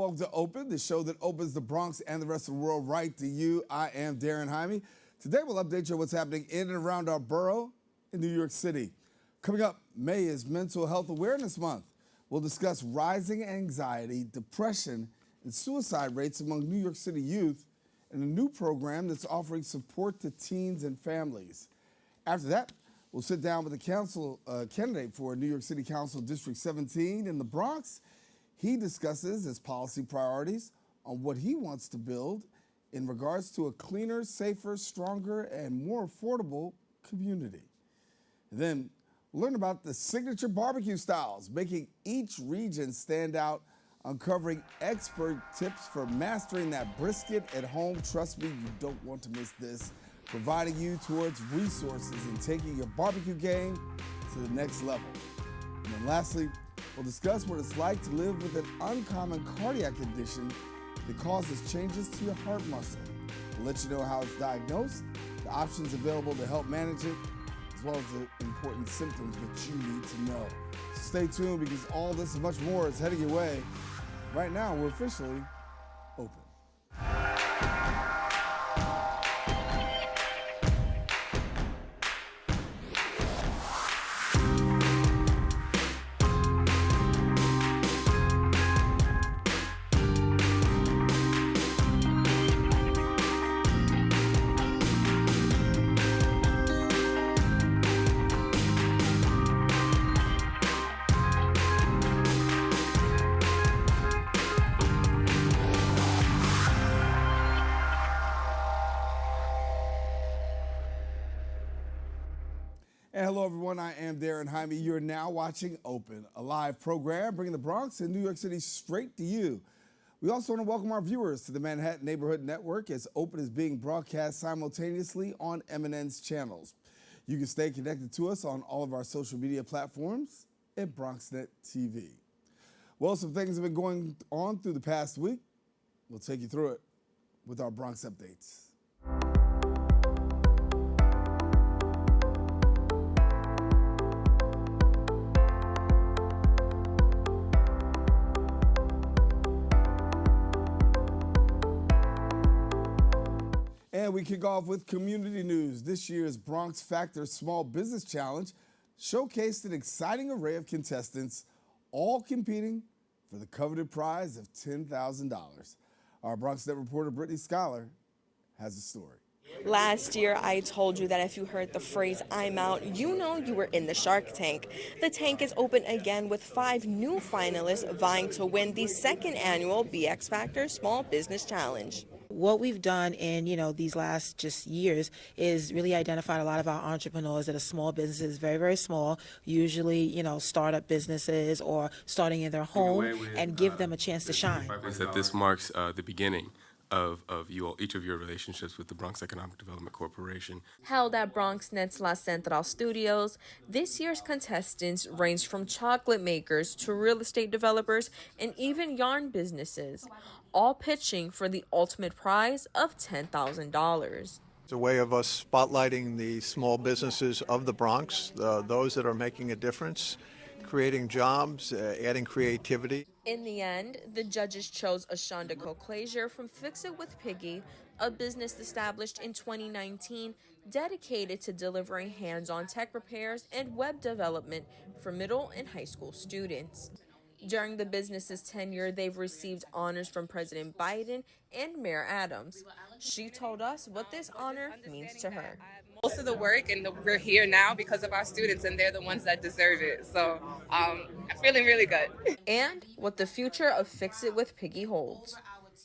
welcome to Open, the show that opens the Bronx and the rest of the world right to you. I am Daren, Jaime. Today we'll update you on what's happening in and around our borough in New York City. Coming up, May is Mental Health Awareness Month. We'll discuss rising anxiety, depression, and suicide rates among New York City youth and a new program that's offering support to teens and families. After that, we'll sit down with a council candidate for New York City Council District 17 in the Bronx. He discusses his policy priorities on what he wants to build in regards to a cleaner, safer, stronger, and more affordable community. And then learn about the signature barbecue styles, making each region stand out, uncovering expert tips for mastering that brisket at home. Trust me, you don't want to miss this. Providing you towards resources and taking your barbecue game to the next level. And then lastly, we'll discuss what it's like to live with an uncommon cardiac condition that causes changes to your heart muscle. We'll let you know how it's diagnosed, the options available to help manage it, as well as the important symptoms that you need to know. So stay tuned because all this and much more is heading your way. Right now, we're officially open. And hello, everyone. I am Daren, Jaime. You're now watching Open, a live program bringing the Bronx and New York City straight to you. We also want to welcome our viewers to the Manhattan Neighborhood Network as Open is being broadcast simultaneously on MNN's channels. You can stay connected to us on all of our social media platforms at BronxNet TV. Well, some things have been going on through the past week. We'll take you through it with our Bronx updates. And we kick off with community news. This year's Bronx Factor Small Business Challenge showcased an exciting array of contestants, all competing for the coveted prize of $10,000. Our BronxNet reporter Brittany Schuyler has a story. Last year, I told you that if you heard the phrase, "I'm out," you know you were in the Shark Tank. The tank is open again with 5 new finalists vying to win the second annual BX Factor Small Business Challenge. What we've done in, these last just years is really identified a lot of our entrepreneurs that are small businesses, very, very small, usually, startup businesses or starting in their home, and give them a chance to shine. Is that this marks the beginning of you all, each of your relationships with the Bronx Economic Development Corporation. Held at BronxNet's La Central Studios, this year's contestants range from chocolate makers to real estate developers and even yarn businesses, all pitching for the ultimate prize of $10,000. It's a way of us spotlighting the small businesses of the Bronx, those that are making a difference, creating jobs, adding creativity. In the end, the judges chose Ashonda Coclazier from Fix It with Piggy, a business established in 2019 dedicated to delivering hands-on tech repairs and web development for middle and high school students. During the business's tenure, they've received honors from President Biden and Mayor Adams. She told us what this honor means to her. Most of the work, and we're here now because of our students, and they're the ones that deserve it. So I'm feeling really good. And what the future of Fix It with Piggy holds.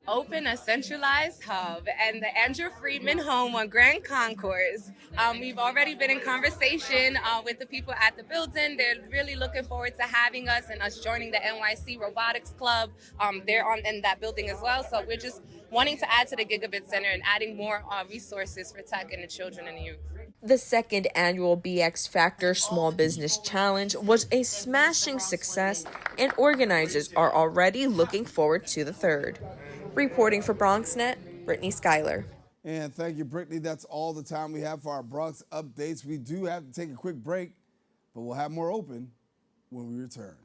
Open a centralized hub and the Andrew Friedman home on Grand Concourse. We've already been in conversation with the people at the building. They're really looking forward to having us and us joining the NYC Robotics Club. They're in that building as well. So we're just wanting to add to the Gigabit Center and adding more resources for tech and the children and the youth. The second annual BX Factor Small Business Challenge was a smashing success, and organizers are already looking forward to the third. Reporting for BronxNet, Brittany Schuyler. And thank you, Brittany. That's all the time we have for our Bronx updates. We do have to take a quick break, but we'll have more Open when we return.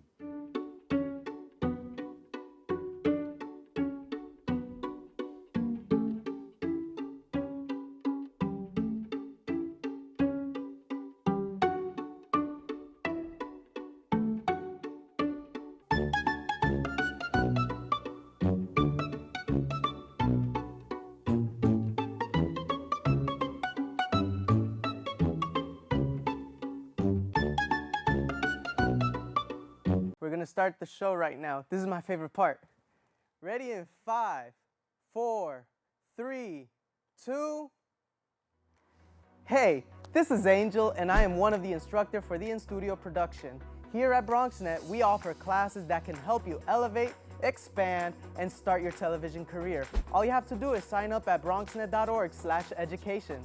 to start the show right now. This is my favorite part. Ready in 5, 4, 3, 2. Hey, this is Angel, and I am one of the instructors for the in-studio production. Here at BronxNet, we offer classes that can help you elevate, expand, and start your television career. All you have to do is sign up at BronxNet.org/education.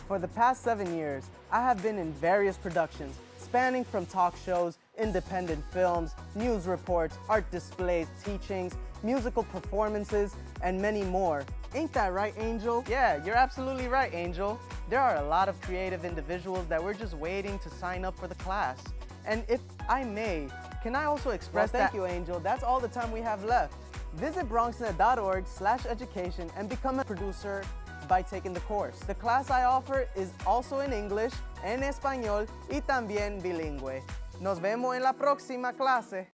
For the past 7 years, I have been in various productions, spanning from talk shows, independent films, news reports, art displays, teachings, musical performances, and many more. Ain't that right, Angel? Yeah, you're absolutely right, Angel. There are a lot of creative individuals that we're just waiting to sign up for the class. And if I may, can I also express thank you, Angel. That's all the time we have left. Visit BronxNet.org/education and become a producer by taking the course. The class I offer is also in English, en español y también bilingüe. Nos vemos en la próxima clase.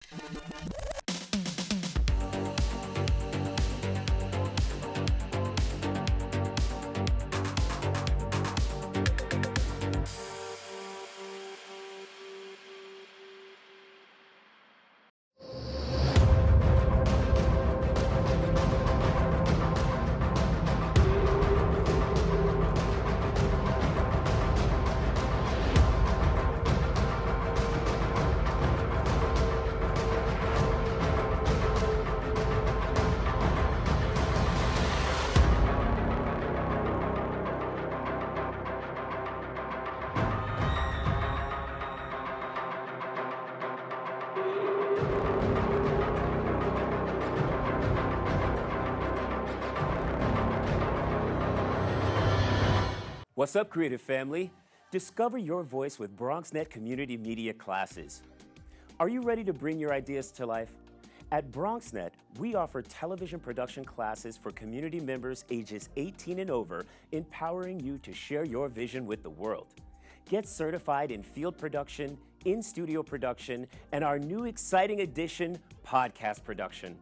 What's up, creative family? Discover your voice with BronxNet Community Media classes. Are you ready to bring your ideas to life? At BronxNet, we offer television production classes for community members ages 18 and over, empowering you to share your vision with the world. Get certified in field production, in-studio production, and our new exciting addition, podcast production.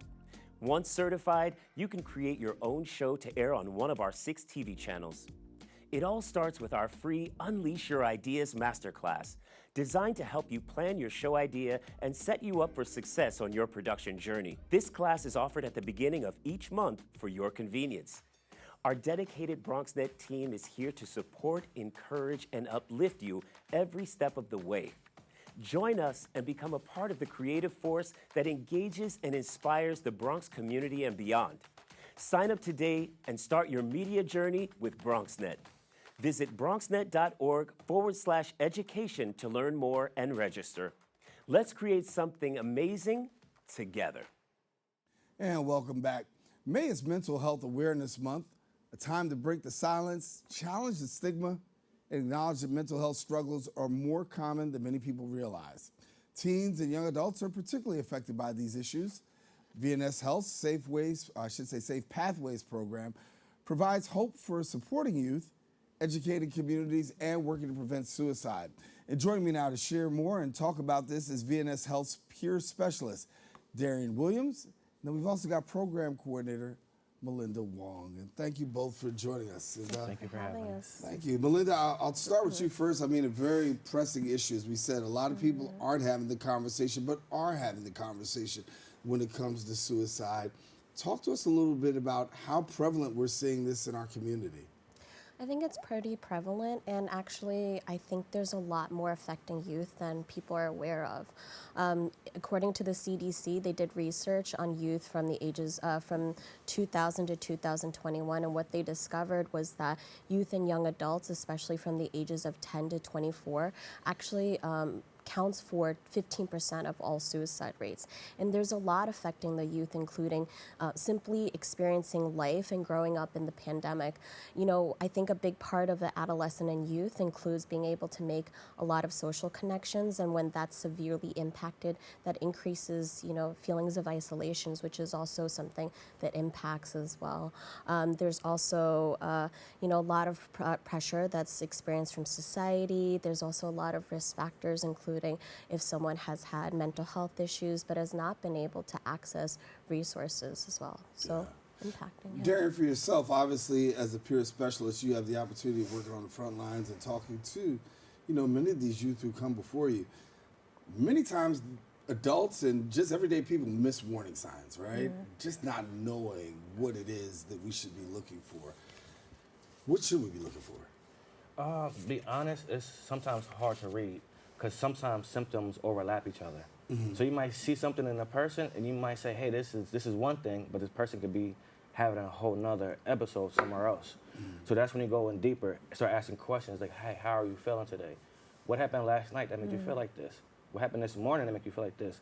Once certified, you can create your own show to air on one of our 6 TV channels. It all starts with our free Unleash Your Ideas Masterclass, designed to help you plan your show idea and set you up for success on your production journey. This class is offered at the beginning of each month for your convenience. Our dedicated BronxNet team is here to support, encourage, and uplift you every step of the way. Join us and become a part of the creative force that engages and inspires the Bronx community and beyond. Sign up today and start your media journey with BronxNet. Visit BronxNet.org/education to learn more and register. Let's create something amazing together. And welcome back. May is Mental Health Awareness Month, a time to break the silence, challenge the stigma, and acknowledge that mental health struggles are more common than many people realize. Teens and young adults are particularly affected by these issues. VNS Health's Safe Pathways program provides hope for supporting youth, educating communities, and working to prevent suicide. And joining me now to share more and talk about this is VNS Health's peer specialist, Daren Williams. And then we've also got program coordinator, Melinda Wong. And thank you both for joining us. Thank you for having us. Thank you. Melinda, I'll start with you first. I mean, a very pressing issue, as we said. A lot of people aren't having the conversation, but are having the conversation when it comes to suicide. Talk to us a little bit about how prevalent we're seeing this in our community. I think it's pretty prevalent, and actually I think there's a lot more affecting youth than people are aware of. According to the CDC, they did research on youth from the ages from 2000 to 2021, and what they discovered was that youth and young adults, especially from the ages of 10 to 24, actually counts for 15% of all suicide rates. And there's a lot affecting the youth, including simply experiencing life and growing up in the pandemic. You know, I think a big part of the adolescent and youth includes being able to make a lot of social connections, and when that's severely impacted, that increases, you know, feelings of isolations, which is also something that impacts as well. There's also, you know, a lot of pressure that's experienced from society. There's also a lot of risk factors, including if someone has had mental health issues but has not been able to access resources as well. So impacting. Darren, for yourself, obviously, as a peer specialist, you have the opportunity of working on the front lines and talking to, you know, many of these youth who come before you. Many times adults and just everyday people miss warning signs, right? Just not knowing what it is that we should be looking for. What should we be looking for? To be honest, it's sometimes hard to read because sometimes symptoms overlap each other. So you might see something in a person and you might say, hey, this is one thing, but this person could be having a whole nother episode somewhere else. So that's when you go in deeper, start asking questions like, hey, how are you feeling today? What happened last night that made you feel like this? What happened this morning that made you feel like this?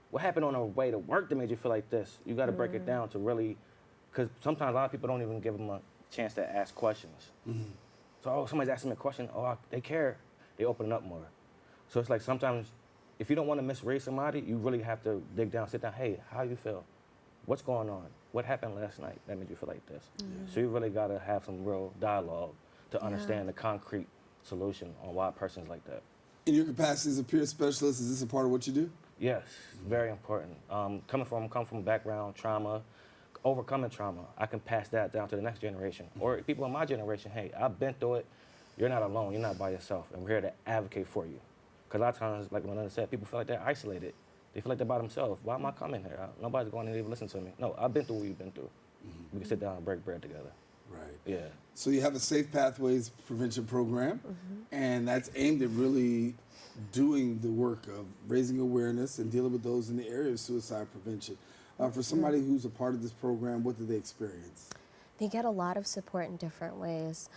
What happened on the way to work that made you feel like this? You got to break it down to really, because sometimes a lot of people don't even give them a chance to ask questions. So, oh, somebody's asking me a question, they care, they open it up more. So it's like sometimes, if you don't want to misread somebody, you really have to dig down, sit down, hey, how you feel? What's going on? What happened last night that made you feel like this? So you really got to have some real dialogue to understand the concrete solution on why a person's like that. In your capacity as a peer specialist, is this a part of what you do? Yes, very important. Come from a background, trauma, overcoming trauma, I can pass that down to the next generation. Or people in my generation, hey, I've been through it. You're not alone. You're not by yourself. And we're here to advocate for you. Because a lot of times, like Melinda said, people feel like they're isolated. They feel like they're by themselves. Why am I coming here? Nobody's going to even listen to me. No, I've been through what you've been through. We can sit down and break bread together. Right. Yeah. So you have a Safe Pathways prevention program, and that's aimed at really doing the work of raising awareness and dealing with those in the area of suicide prevention. For somebody who's a part of this program, what do they experience? They get a lot of support in different ways.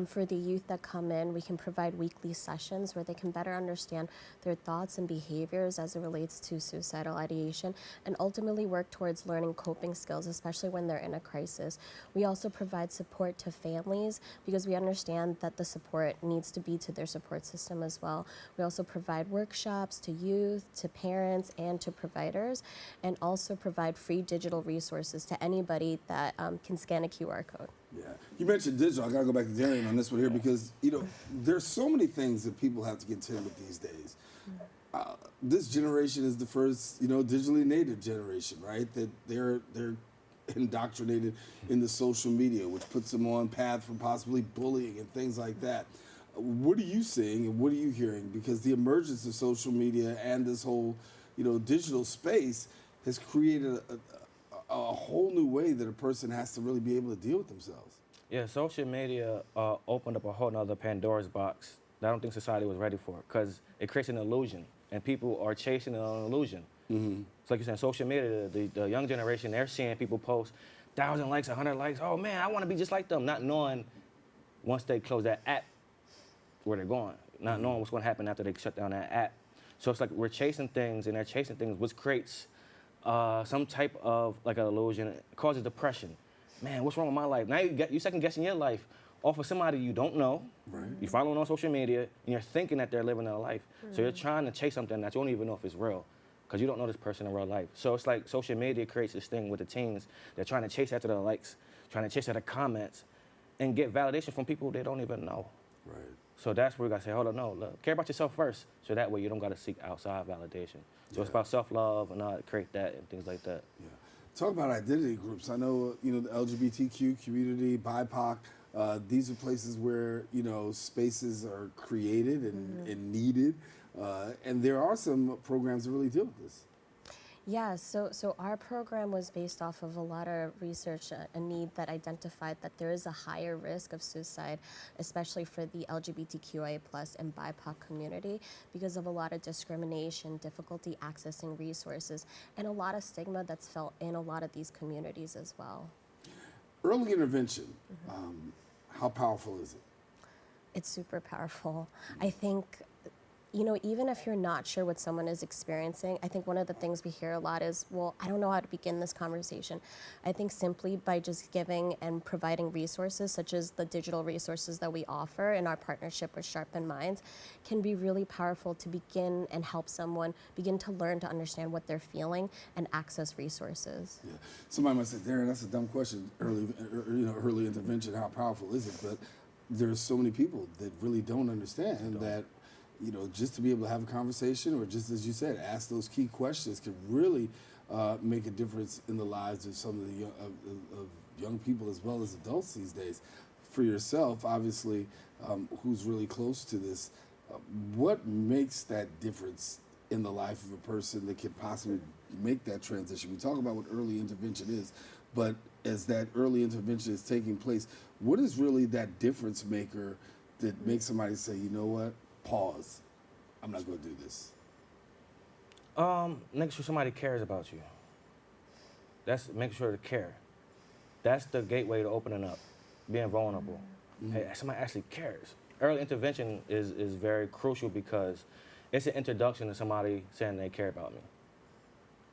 For the youth that come in, we can provide weekly sessions where they can better understand their thoughts and behaviors as it relates to suicidal ideation and ultimately work towards learning coping skills, especially when they're in a crisis. We also provide support to families because we understand that the support needs to be to their support system as well. We also provide workshops to youth, to parents, and to providers, and also provide free digital resources to anybody that can scan a QR code. Yeah, you mentioned digital. I gotta go back to Darien on this one here because there's so many things that people have to contend with these days. This generation is the first, digitally native generation, right? That they're indoctrinated in the social media, which puts them on path for possibly bullying and things like that. What are you seeing and what are you hearing? Because the emergence of social media and this whole, digital space has created a whole new way that a person has to really be able to deal with themselves. Yeah, social media opened up a whole nother Pandora's box that I don't think society was ready for because it creates an illusion and people are chasing an illusion. It's like you're saying, social media, the young generation, they're seeing people post 1,000 likes, 100 likes. Oh man, I want to be just like them, not knowing once they close that app where they're going, not knowing what's going to happen after they shut down that app. So it's like we're chasing things and they're chasing things, which creates some type of like an illusion. It causes depression. Man, what's wrong with my life? Now you second guessing your life off of somebody you don't know. Right. You're following on social media and you're thinking that they're living their life. So you're trying to chase something that you don't even know if it's real because you don't know this person in real life. So it's like social media creates this thing with the teens. They're trying to chase after the likes, trying to chase after the comments and get validation from people they don't even know. Right. So that's where we got to say, hold on, no, look, care about yourself first. So that way you don't got to seek outside validation. So it's about self-love and not create that and things like that. Yeah. Talk about identity groups. I know, the LGBTQ community, BIPOC, these are places where, spaces are created and needed. And there are some programs that really deal with this. Yeah, so our program was based off of a lot of research, a need that identified that there is a higher risk of suicide, especially for the LGBTQIA+ and BIPOC community because of a lot of discrimination, difficulty accessing resources, and a lot of stigma that's felt in a lot of these communities as well. Early intervention, how powerful is it? It's super powerful. I think even if you're not sure what someone is experiencing, I think one of the things we hear a lot is, well, I don't know how to begin this conversation. I think simply by just giving and providing resources, such as the digital resources that we offer in our partnership with Sharpen Minds, can be really powerful to begin and help someone begin to learn to understand what they're feeling and access resources. Yeah. Somebody might say, Darren, that's a dumb question, early intervention, how powerful is it? But there's so many people that really don't understand that just to be able to have a conversation or just as you said, ask those key questions can really make a difference in the lives of some of the young people as well as adults these days. For yourself, obviously, who's really close to this, what makes that difference in the life of a person that could possibly make that transition? We talk about what early intervention is, but as that early intervention is taking place, what is really that difference maker that makes somebody say, you know what, pause, I'm not going to do this? Make sure somebody cares about you. That's make sure to care. That's the gateway to opening up, being vulnerable. Hey, somebody actually cares. Early intervention is very crucial because it's an introduction to somebody saying they care about me.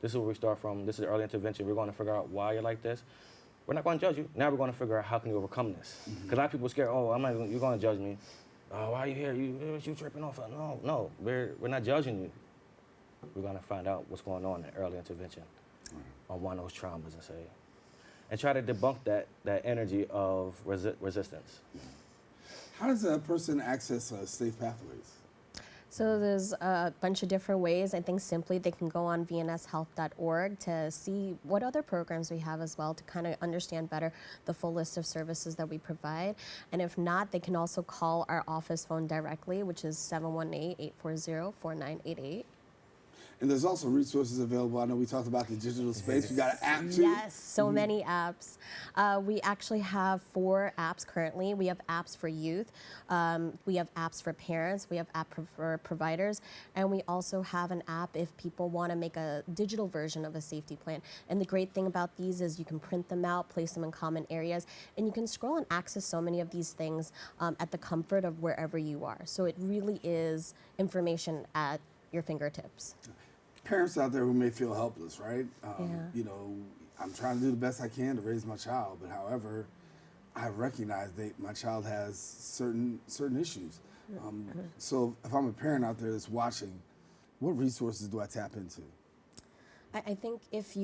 This is where we start from. This is early intervention. We're going to figure out why you're like this. We're not going to judge you. Now we're going to figure out how can you overcome this. Because a lot of people are scared. Oh, you're going to judge me. Oh, why are you here? You tripping off? No, we're not judging you. We're going to find out what's going on in early intervention on one of those traumas and try to debunk that energy of resistance. How does a person access safe pathways? So there's a bunch of different ways. I think simply they can go on vnshealth.org to see what other programs we have as well to kind of understand better the full list of services that we provide. And if not, they can also call our office phone directly, which is 718-840-4988. And there's also resources available. I know we talked about the digital space. You got an app too? Yes, so many apps. We actually have 4 apps currently. We have apps for youth. We have apps for parents. We have app for providers. And we also have an app if people want to make a digital version of a safety plan. And the great thing about these is you can print them out, place them in common areas, and you can scroll and access so many of these things at the comfort of wherever you are. So it really is information at your fingertips. Parents out there who may feel helpless, right? Yeah. You know, I'm trying to do the best I can to raise my child, but however, I recognize that my child has certain issues. So if I'm a parent out there that's watching, what resources do I tap into? I think if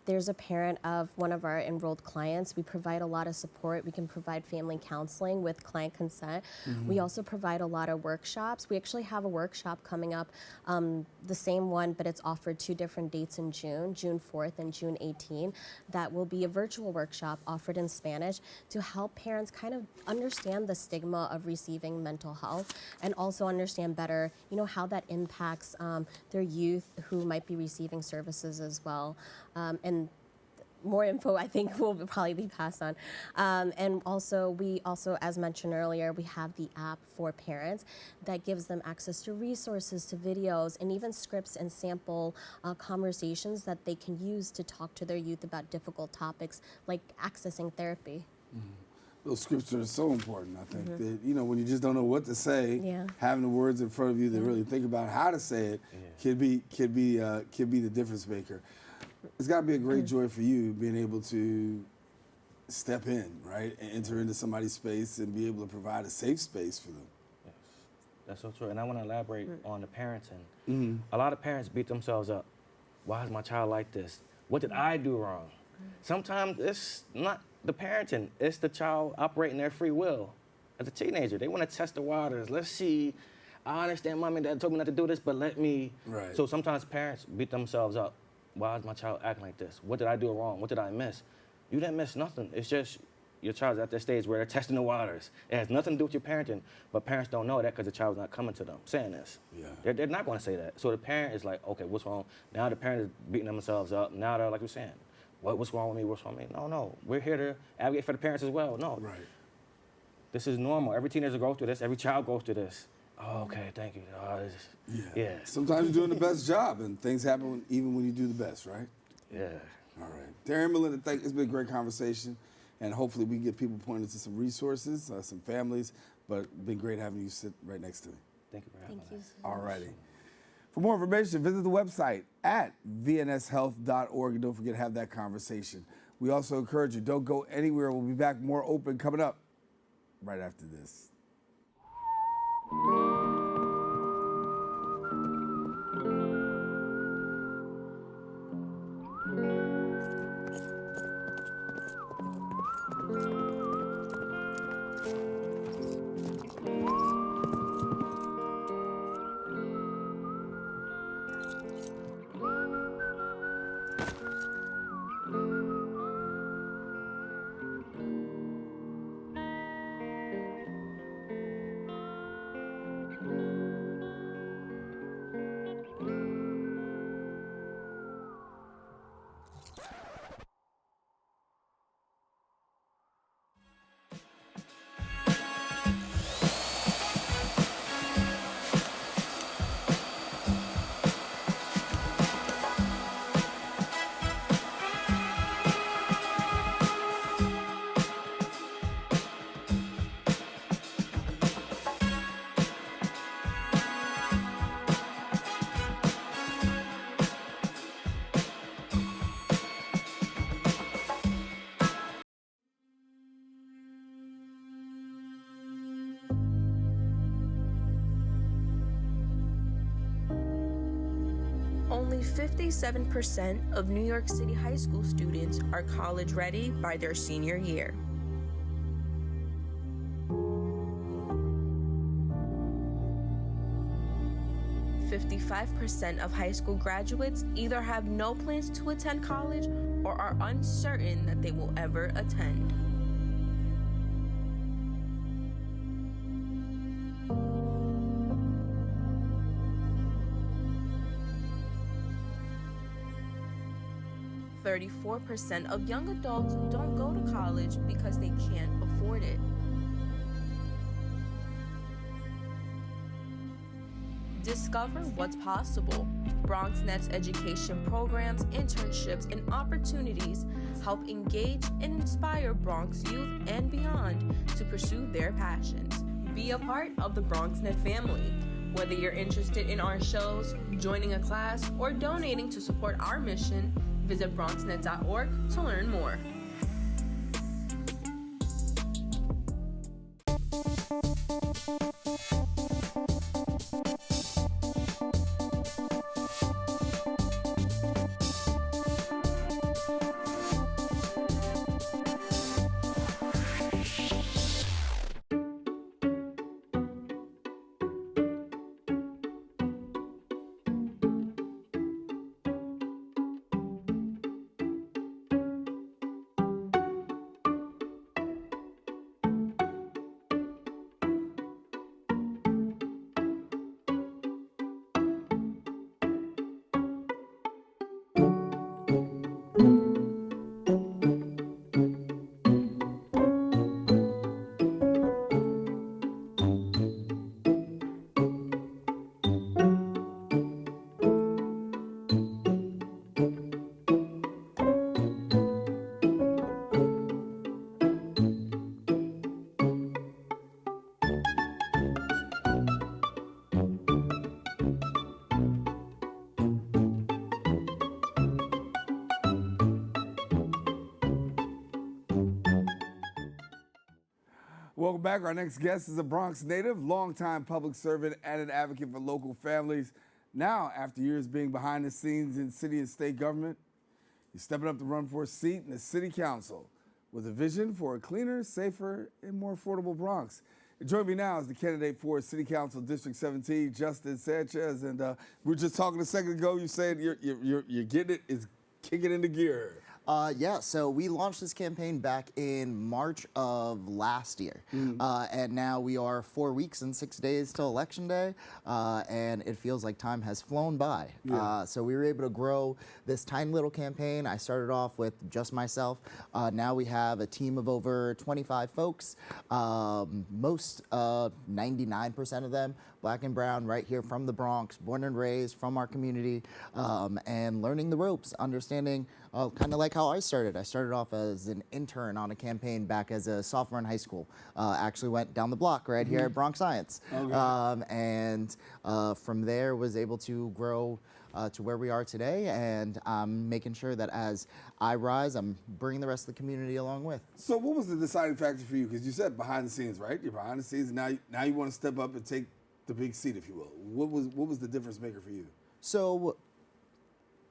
there's a parent of one of our enrolled clients, we provide a lot of support. We can provide family counseling with client consent. We also provide a lot of workshops. We actually have a workshop coming up, the same one, but it's offered 2 different dates in June 4th and June 18th. That will be a virtual workshop offered in Spanish to help parents kind of understand the stigma of receiving mental health and also understand better, how that impacts their youth who might be receiving services as well. And more info, I think, will probably be passed on. And also, as mentioned earlier, we have the app for parents that gives them access to resources, to videos, and even scripts and sample conversations that they can use to talk to their youth about difficult topics like accessing therapy. Those scripts are so important, I think, that, when you just don't know what to say, having the words in front of you to really think about how to say it could be the difference maker. It's got to be a great joy for you being able to step in, right, and enter into somebody's space and be able to provide a safe space for them. Yes, that's so true. And I want to elaborate on the parenting. A lot of parents beat themselves up. Why is my child like this? What did I do wrong? Sometimes it's not the parenting, it's the child operating their free will. As a teenager, they want to test the waters. Let's see, I understand mommy and dad told me not to do this, but let me. Right. So sometimes parents beat themselves up. Why is my child acting like this? What did I do wrong? What did I miss? You didn't miss nothing. It's just your child's at that stage where they're testing the waters. It has nothing to do with your parenting, but parents don't know that because the child's not coming to them saying this. Yeah. They're not going to say that. So the parent is like, okay, what's wrong? Now the parent is beating themselves up. Now they're like you're saying, what's wrong with me? What's wrong with me? No. We're here to advocate for the parents as well. No. Right. This is normal. Every teenager goes through this. Every child goes through this. Oh, okay, thank you. Yeah. Sometimes you're doing the best job, and things happen even when you do the best, right? Yeah. All right. Daren, Melinda, it's been a great conversation, and hopefully we can get people pointed to some resources, some families, but it's been great having you sit right next to me. Thank you for having us. All righty. For more information, visit the website at vnshealth.org, and don't forget to have that conversation. We also encourage you, don't go anywhere. We'll be back more open coming up right after this. 57% of New York City high school students are college ready by their senior year. "55% of high school graduates either have no plans to attend college or are uncertain that they will ever attend. "34% of young adults don't go to college because they can't afford it. Discover what's possible. BronxNet's education programs, internships, and opportunities help engage and inspire Bronx youth and beyond to pursue their passions. Be a part of the BronxNet family. Whether you're interested in our shows, joining a class, or donating to support our mission, visit BronxNet.org to learn more. Welcome back. Our next guest is a Bronx native, longtime public servant, and an advocate for local families. Now, after years being behind the scenes in city and state government, he's stepping up to run for a seat in the city council with a vision for a cleaner, safer, and more affordable Bronx. And joining me now is the candidate for City Council District 17, Justin Sanchez. And we were just talking a second ago. You said you're getting it, is kicking into gear. Yeah, so we launched this campaign back in March of last year. And now we are 4 weeks and 6 days till Election Day, and it feels like time has flown by. So we were able to grow this tiny little campaign. I started off with just myself. Now we have a team of over 25 folks, most 99% of them Black and brown, right here from the Bronx, born and raised from our community, and learning the ropes, understanding kind of like how I started. I started off as an intern on a campaign back as a sophomore in high school. Actually went down the block right here at Bronx Science. And from there was able to grow to where we are today, and I'm making sure that as I rise, I'm bringing the rest of the community along with. So what was the deciding factor for you? Because you said behind the scenes, right? You're behind the scenes, and now you want to step up and take the big seat, if you will. What was the difference maker for you? So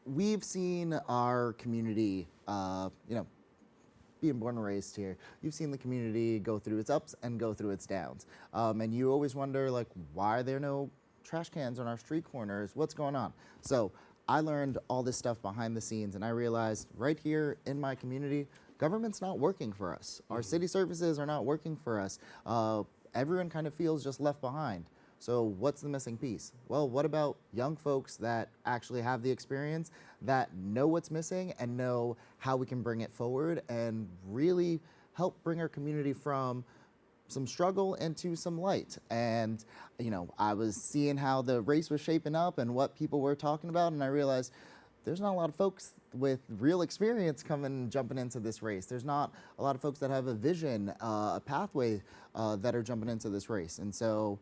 we've seen our community, being born and raised here, you've seen the community go through its ups and go through its downs. And you always wonder, like, why are there no trash cans on our street corners? What's going on? So I learned all this stuff behind the scenes, and I realized right here in my community, government's not working for us. Our city services are not working for us. Everyone kind of feels just left behind. So what's the missing piece? Well, what about young folks that actually have the experience, that know what's missing and know how we can bring it forward and really help bring our community from some struggle into some light? And, I was seeing how the race was shaping up and what people were talking about, and I realized there's not a lot of folks with real experience jumping into this race. There's not a lot of folks that have a vision, a pathway that are jumping into this race. And so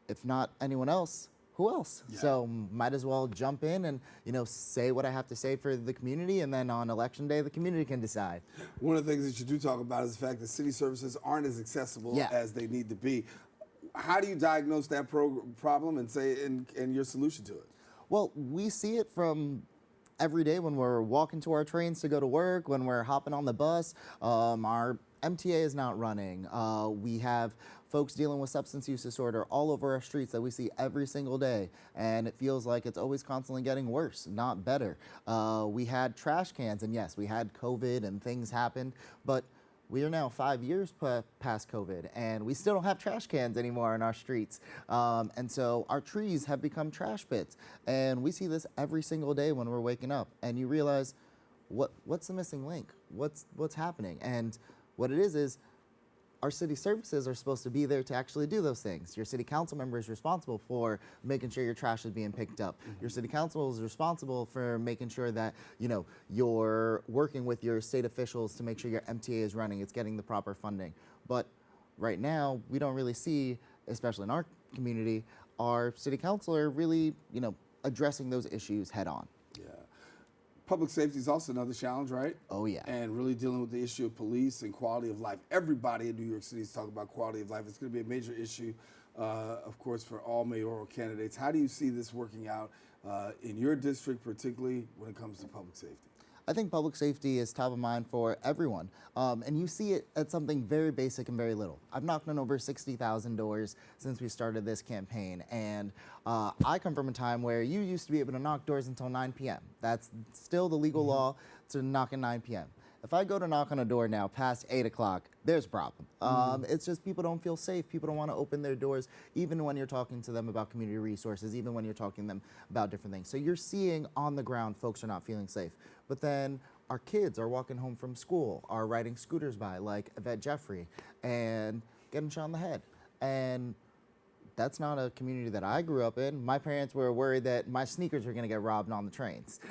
if not anyone else, who else? Yeah. So might as well jump in and, say what I have to say for the community, and then on Election Day, the community can decide. One of the things that you do talk about is the fact that city services aren't as accessible as they need to be. How do you diagnose that problem and say and your solution to it? Well, we see it from every day when we're walking to our trains to go to work, when we're hopping on the bus, our MTA is not running. We have folks dealing with substance use disorder all over our streets that we see every single day, and it feels like it's always constantly getting worse, not better. We had trash cans, and yes, we had COVID and things happened, but we are now 5 years past COVID, and we still don't have trash cans anymore in our streets. And so our trees have become trash pits, and we see this every single day when we're waking up, and you realize, what's the missing link? What's happening? And what it is our city services are supposed to be there to actually do those things. Your city council member is responsible for making sure your trash is being picked up. Your city council is responsible for making sure that, you know, you're working with your state officials to make sure your MTA is running, it's getting the proper funding. But right now, we don't really see, especially in our community, our city councilor really, you know, addressing those issues head on. Yeah. Public safety is also another challenge, right? Oh, yeah. And really dealing with the issue of police and quality of life. Everybody in New York City is talking about quality of life. It's going to be a major issue, of course, for all mayoral candidates. How do you see this working out in your district, particularly when it comes to public safety? I think public safety is top of mind for everyone, and you see it at something very basic and very little. I've knocked on over 60,000 doors since we started this campaign, and I come from a time where you used to be able to knock doors until 9 p.m. That's still the legal law to knock at 9 p.m. If I go to knock on a door now past 8 o'clock, there's a problem. It's just people don't feel safe. People don't want to open their doors, even when you're talking to them about community resources, even when you're talking to them about different things. So you're seeing on the ground folks are not feeling safe. But then our kids are walking home from school, are riding scooters by, like Yvette Jeffrey, and getting shot in the head. And that's not a community that I grew up in. My parents were worried that my sneakers were going to get robbed on the trains.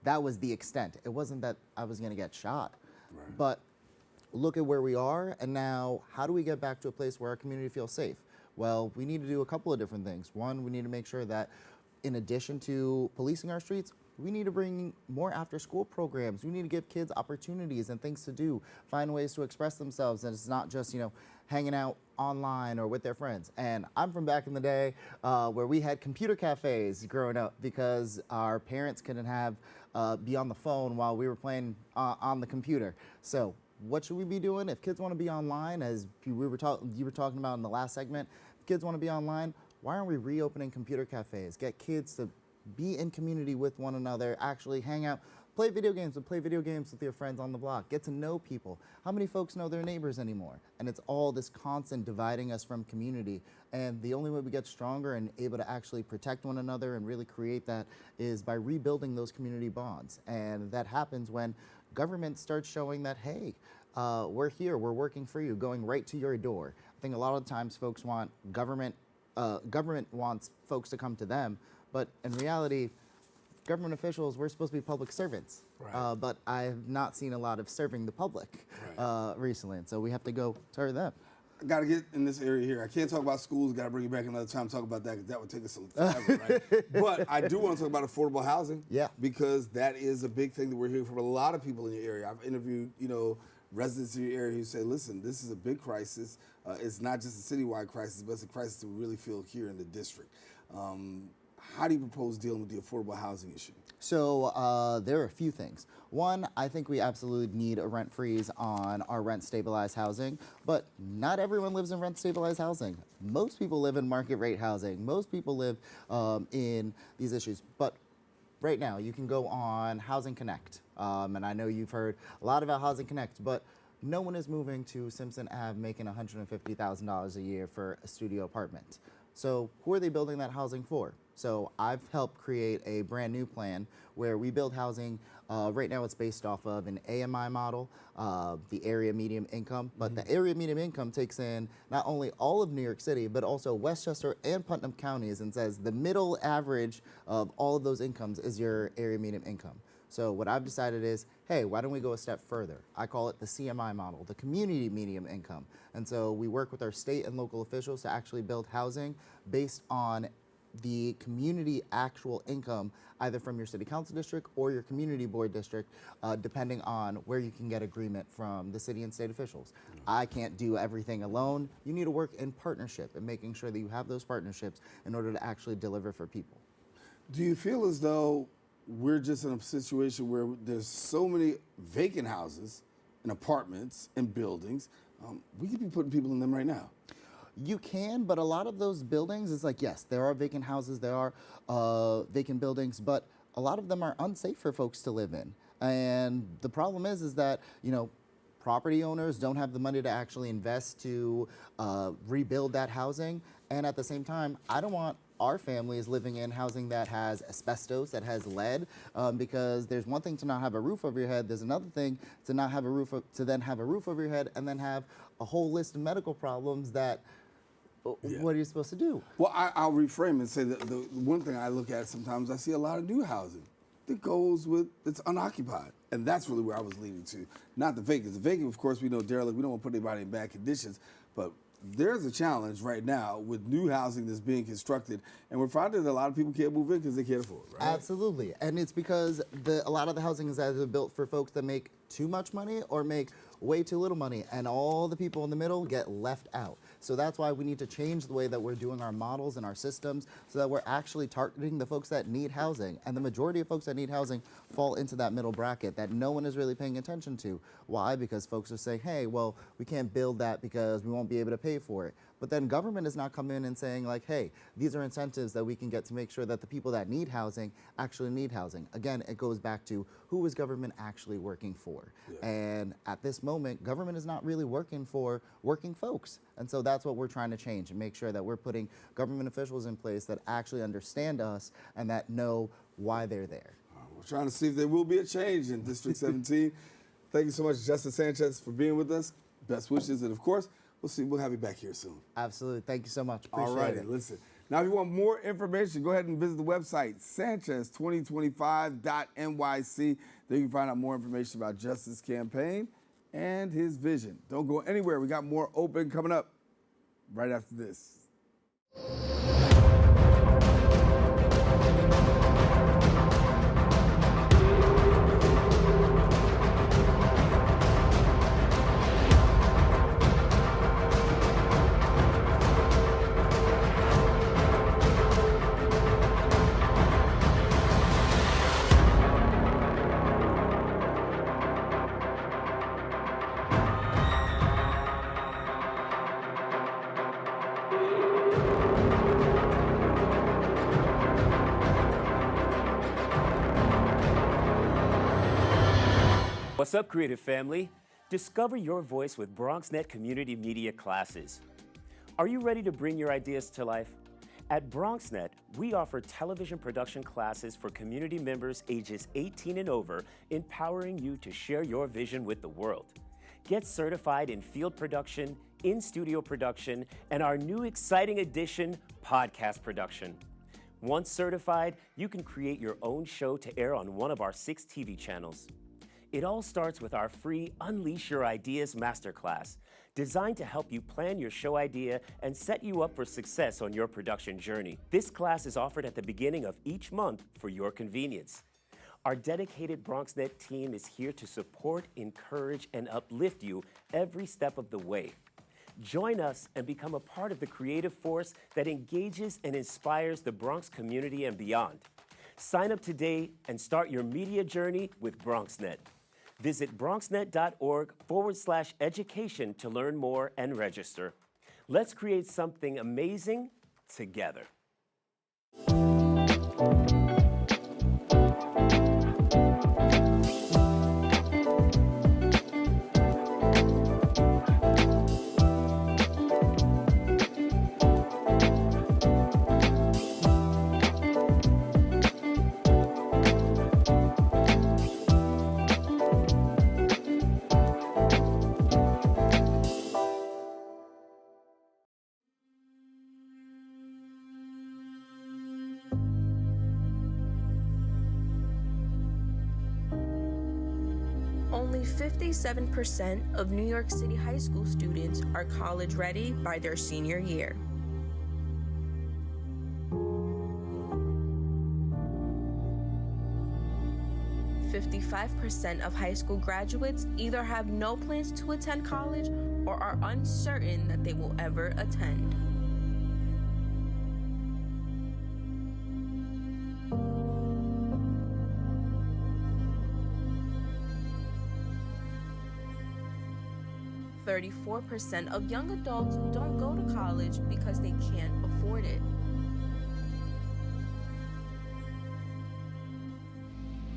That was the extent. It wasn't that I was going to get shot. Right. But look at where we are, and now how do we get back to a place where our community feels safe? Well, we need to do a couple of different things. One, we need to make sure that in addition to policing our streets, we need to bring more after-school programs. We need to give kids opportunities and things to do, find ways to express themselves, and it's not just, you know, hanging out online or with their friends. And I'm from back in the day where we had computer cafes growing up because our parents couldn't have be on the phone while we were playing on the computer. So what should we be doing? If kids want to be online, as you were talking about in the last segment, if kids want to be online, why aren't we reopening computer cafes? Get kids to be in community with one another, actually hang out, play video games with your friends on the block, get to know people. How many folks know their neighbors anymore? And it's all this constant dividing us from community. And the only way we get stronger and able to actually protect one another and really create that is by rebuilding those community bonds. And that happens when government starts showing that, hey, we're here, we're working for you, going right to your door. I think a lot of times folks want government wants folks to come to them, but in reality, government officials, we're supposed to be public servants. Right. But I have not seen a lot of serving the public recently, and so we have to go to them. I got to get in this area here. I can't talk about schools. Got to bring you back another time to talk about that because that would take us some forever, right? But I do want to talk about affordable housing. Yeah. Because that is a big thing that we're hearing from a lot of people in your area. I've interviewed, you know, residents in your area who say, listen, this is a big crisis. It's not just a citywide crisis, but it's a crisis that we really feel here in the district. How do you propose dealing with the affordable housing issue? So there are a few things. One, I think we absolutely need a rent freeze on our rent stabilized housing, but not everyone lives in rent stabilized housing. Most people live in market rate housing. Most people live in these issues. But right now, you can go on Housing Connect, and I know you've heard a lot about Housing Connect, but no one is moving to Simpson Ave making $150,000 a year for a studio apartment. So who are they building that housing for? So I've helped create a brand new plan where we build housing. Right now it's based off of an AMI model, the area median income, but the area median income takes in not only all of New York City, but also Westchester and Putnam counties and says the middle average of all of those incomes is your area median income. So what I've decided is, hey, why don't we go a step further? I call it the CMI model, the community median income. And so we work with our state and local officials to actually build housing based on the community actual income, either from your city council district or your community board district, depending on where you can get agreement from the city and state officials. I can't do everything alone. You need to work in partnership and making sure that you have those partnerships in order to actually deliver for people. Do you feel as though we're just in a situation where there's so many vacant houses and apartments and buildings. We could be putting people in them right now. You can, but a lot of those buildings, it's like, yes, there are vacant houses, there are vacant buildings, but a lot of them are unsafe for folks to live in. And the problem is that, you know, property owners don't have the money to actually invest to rebuild that housing. And at the same time, I don't want our families living in housing that has asbestos, that has lead, because there's one thing to not have a roof over your head. There's another thing to not have a roof, to then have a roof over your head and then have a whole list of medical problems that, what are you supposed to do? Well, I'll reframe and say that the one thing I look at sometimes, I see a lot of new housing that goes with, it's unoccupied. And that's really where I was leading to, not the vacant. The vacant, of course, we know derelict, we don't want to put anybody in bad conditions, but there's a challenge right now with new housing that's being constructed, and we're finding that a lot of people can't move in because they can't afford it, right? Absolutely, and it's because a lot of the housing is either built for folks that make too much money or make way too little money, and all the people in the middle get left out. So that's why we need to change the way that we're doing our models and our systems so that we're actually targeting the folks that need housing. And the majority of folks that need housing fall into that middle bracket that no one is really paying attention to. Why? Because folks are saying, hey, well, we can't build that because we won't be able to pay for it. But then government is not coming in and saying like, hey, these are incentives that we can get to make sure that the people that need housing actually need housing. Again, it goes back to who is government actually working for? Yeah. And at this moment, government is not really working for working folks. And so that's what we're trying to change and make sure that we're putting government officials in place that actually understand us and that know why they're there. We're trying to see if there will be a change in District 17. Thank you so much, Justice Sanchez, for being with us. Best wishes, and of course, we'll have you back here soon. Absolutely. Thank you so much. Appreciate All right, it. listen. Now, if you want more information, go ahead and visit the website, Sanchez2025.nyc. There you can find out more information about Justice's campaign and his vision. Don't go anywhere. We got more open coming up right after this. What's up, creative family? Discover your voice with BronxNet community media classes. Are you ready to bring your ideas to life? At BronxNet, we offer television production classes for community members ages 18 and over, empowering you to share your vision with the world. Get certified in field production, in-studio production, and our new exciting addition, podcast production. Once certified, you can create your own show to air on one of our 6 TV channels. It all starts with our free Unleash Your Ideas Masterclass, designed to help you plan your show idea and set you up for success on your production journey. This class is offered at the beginning of each month for your convenience. Our dedicated BronxNet team is here to support, encourage, and uplift you every step of the way. Join us and become a part of the creative force that engages and inspires the Bronx community and beyond. Sign up today and start your media journey with BronxNet. Visit bronxnet.org/education to learn more and register. Let's create something amazing together. Only 57% of New York City high school students are college ready by their senior year. "55% of high school graduates either have no plans to attend college or are uncertain that they will ever attend. 34% of young adults don't go to college because they can't afford it.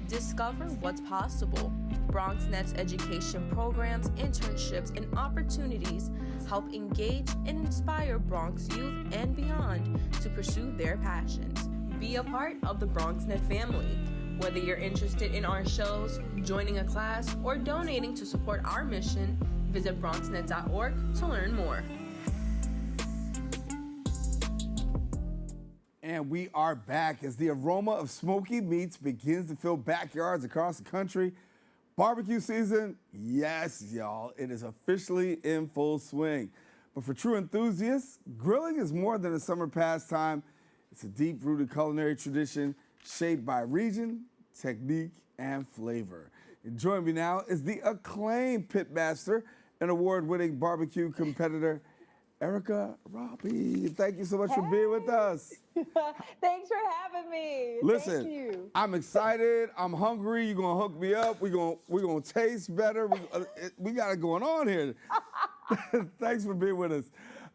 Discover what's possible. BronxNet's education programs, internships, and opportunities help engage and inspire Bronx youth and beyond to pursue their passions. Be a part of the BronxNet family. Whether you're interested in our shows, joining a class, or donating to support our mission, visit BronxNet.org to learn more. And we are back as the aroma of smoky meats begins to fill backyards across the country. Barbecue season, yes, y'all, it is officially in full swing. But for true enthusiasts, grilling is more than a summer pastime. It's a deep-rooted culinary tradition shaped by region, technique, and flavor. And joining me now is the acclaimed Pitmaster and award-winning barbecue competitor, Erica Roby. Thank you so much for being with us. Thanks for having me. Listen, Thank you. I'm excited. I'm hungry. You're gonna hook me up. We're gonna taste better. We got it going on here. Thanks for being with us.